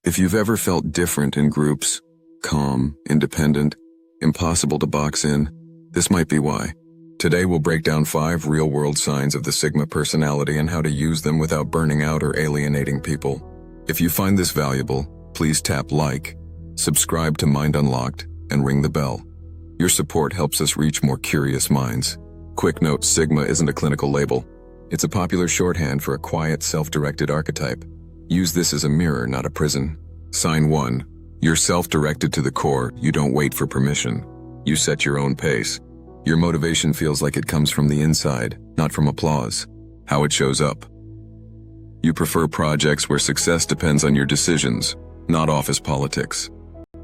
If you've ever felt different in groups, calm, independent, impossible to box in, this might be why. Today we'll break down 5 real-world signs of the Sigma personality and how to use them without burning out or alienating people. If you find this valuable, please tap like, subscribe to Mind Unlocked, and ring the bell. Your support helps us reach more curious minds. Quick note, Sigma isn't a clinical label. It's a popular shorthand for a quiet, self-directed archetype. Use this as a mirror, not a prison. Sign 1. You're self-directed to the core. You don't wait for permission. You set your own pace. Your motivation feels like it comes from the inside, not from applause. How it shows up. You prefer projects where success depends on your decisions, not office politics.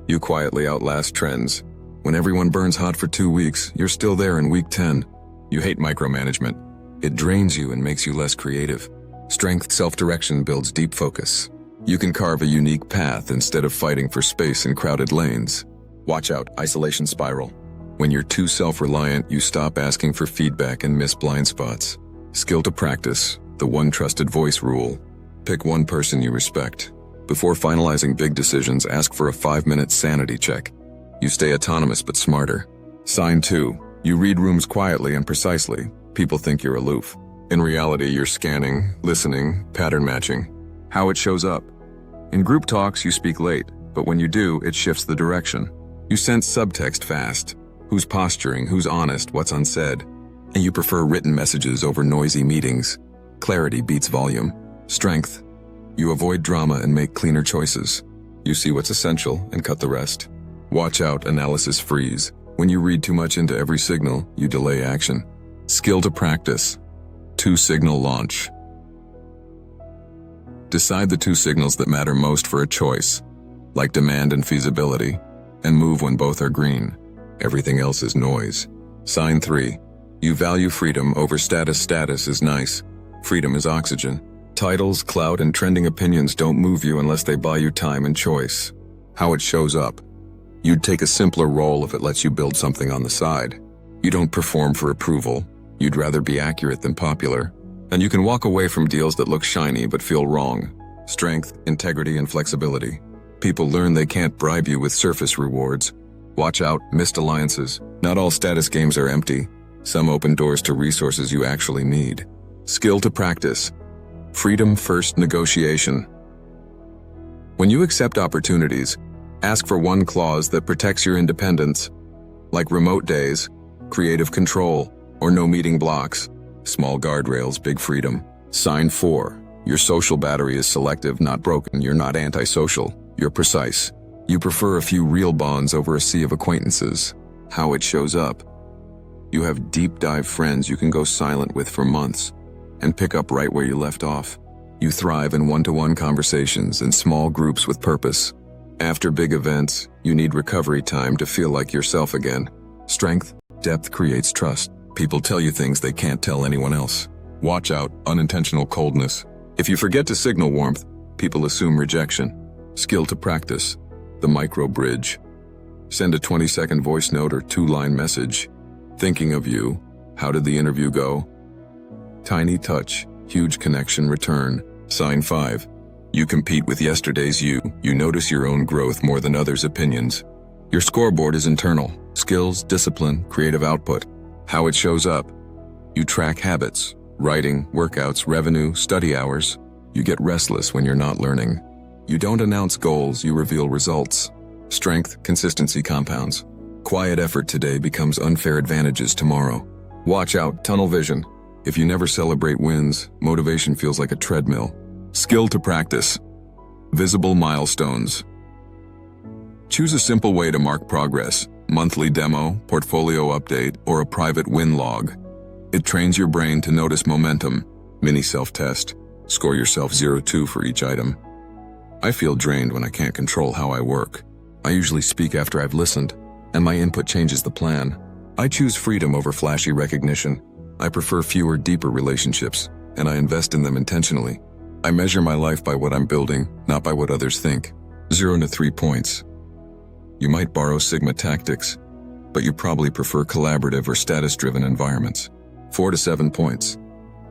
You quietly outlast trends. When everyone burns hot for 2 weeks, you're still there in week 10. You hate micromanagement. It drains you and makes you less creative. Strength, self-direction builds deep focus. You can carve a unique path instead of fighting for space in crowded lanes. Watch out, isolation spiral. When you're too self-reliant, you stop asking for feedback and miss blind spots. Skill to practice, the one trusted voice rule. Pick one person you respect. Before finalizing big decisions, ask for a 5-minute sanity check. You stay autonomous but smarter. Sign 2. You read rooms quietly and precisely. People think you're aloof. In reality, you're scanning, listening, pattern matching. How it shows up. In group talks, you speak late, but when you do, it shifts the direction. You sense subtext fast. Who's posturing, who's honest, what's unsaid. And you prefer written messages over noisy meetings. Clarity beats volume. Strength. You avoid drama and make cleaner choices. You see what's essential and cut the rest. Watch out, analysis freeze. When you read too much into every signal, you delay action. Skill to practice. 2 signal launch. Decide the 2 signals that matter most for a choice, like demand and feasibility, and move when both are green. Everything else is noise. Sign 3. You value freedom over status. Status is nice. Freedom is oxygen. Titles, clout, and trending opinions don't move you unless they buy you time and choice. How it shows up. You'd take a simpler role if it lets you build something on the side. You don't perform for approval. You'd rather be accurate than popular. And you can walk away from deals that look shiny but feel wrong. Strength, integrity, and flexibility. People learn they can't bribe you with surface rewards. Watch out, missed alliances. Not all status games are empty. Some open doors to resources you actually need. Skill to practice. Freedom first negotiation. When you accept opportunities, ask for one clause that protects your independence, like remote days, creative control, or no meeting blocks. Small guardrails, big freedom. Sign 4. Your social battery is selective, not broken. You're not antisocial. You're precise. You prefer a few real bonds over a sea of acquaintances. How it shows up. You have deep dive friends you can go silent with for months and pick up right where you left off. You thrive in one-to-one conversations and small groups with purpose. After big events, you need recovery time to feel like yourself again. Strength, depth creates trust. People tell you things they can't tell anyone else. Watch out, unintentional coldness. If you forget to signal warmth, people assume rejection. Skill to practice. The micro bridge. Send a 20-second voice note or 2-line message. Thinking of you. How did the interview go? Tiny touch, huge connection return. Sign 5. You compete with yesterday's you. You notice your own growth more than others' opinions. Your scoreboard is internal. Skills, discipline, creative output. How it shows up. You track habits, writing, workouts, revenue, study hours. You get restless when you're not learning. You don't announce goals, you reveal results. Strength, consistency compounds. Quiet effort today becomes unfair advantages tomorrow. Watch out, tunnel vision. If you never celebrate wins, motivation feels like a treadmill. Skill to practice. Visible milestones. Choose a simple way to mark progress. Monthly demo, portfolio update, or a private win log. It trains your brain to notice momentum. Mini self-test. Score yourself 0-2 for each item. I feel drained when I can't control how I work. I usually speak after I've listened, and my input changes the plan. I choose freedom over flashy recognition. I prefer fewer, deeper relationships, and I invest in them intentionally. I measure my life by what I'm building, not by what others think. 0 to 3 points. You might borrow Sigma tactics, but you probably prefer collaborative or status-driven environments. 4 to 7 points.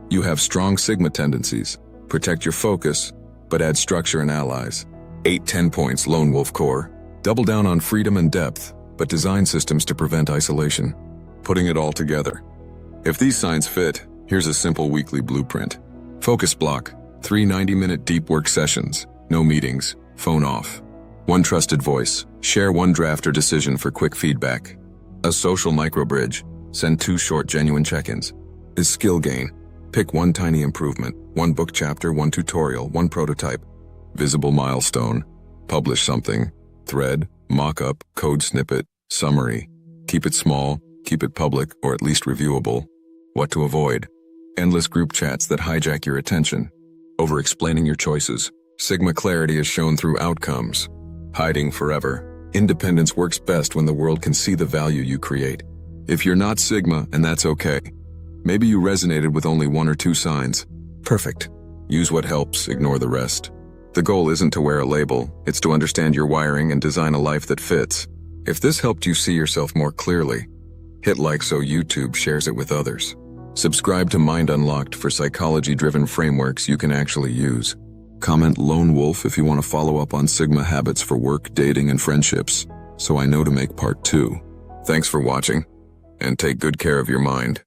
You have strong Sigma tendencies. Protect your focus, but add structure and allies. 8-10 points Lone Wolf Core. Double down on freedom and depth, but design systems to prevent isolation. Putting it all together. If these signs fit, here's a simple weekly blueprint. Focus block, 3 90-minute deep work sessions, no meetings, phone off. 1 trusted voice, share 1 draft or decision for quick feedback. A social microbridge, send 2 short genuine check-ins. Is skill gain, pick 1 tiny improvement, 1 book chapter, 1 tutorial, 1 prototype. Visible milestone, publish something, thread, mock-up, code snippet, summary. Keep it small, keep it public, or at least reviewable. What to avoid? Endless group chats that hijack your attention. Over-explaining your choices. Sigma clarity is shown through outcomes. Hiding forever. Independence works best when the world can see the value you create. If you're not Sigma, and that's okay. Maybe you resonated with only 1 or 2 signs. Perfect. Use what helps, ignore the rest. The goal isn't to wear a label, it's to understand your wiring and design a life that fits. If this helped you see yourself more clearly, hit like so YouTube shares it with others. Subscribe to Mind Unlocked for psychology-driven frameworks you can actually use. Comment Lone Wolf if you want to follow up on Sigma habits for work, dating, and friendships, so I know to make part 2. Thanks for watching, and take good care of your mind.